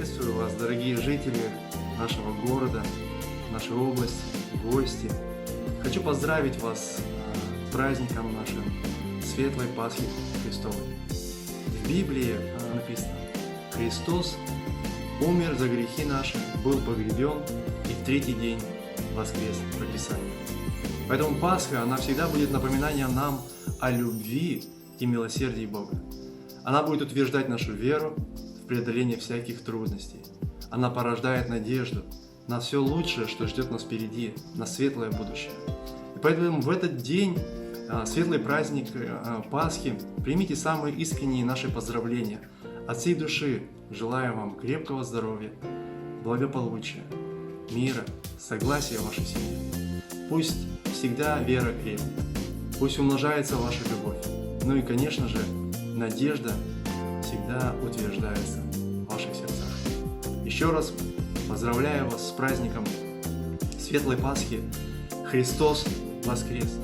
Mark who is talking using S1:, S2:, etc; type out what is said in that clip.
S1: Приветствую вас, дорогие жители нашего города, нашей области, гости. Хочу поздравить вас с праздником нашим Светлой Пасхи Христовой. В Библии написано: Христос умер за грехи наши, был погребен и в третий день воскрес по Писанию. Поэтому Пасха, она всегда будет напоминанием нам о любви и милосердии Бога. Она будет утверждать нашу веру в преодолении всяких трудностей. Она порождает надежду на все лучшее, что ждет нас впереди, на светлое будущее. И поэтому в этот день, светлый праздник Пасхи, примите самые искренние наши поздравления. От всей души желаю вам крепкого здоровья, благополучия, мира, согласия в вашей семье. Пусть всегда вера крепнет, пусть умножается ваша любовь. Ну и, конечно же, надежда всегда утверждается в ваших сердцах. Еще раз поздравляю вас с праздником Светлой Пасхи. Христос воскрес!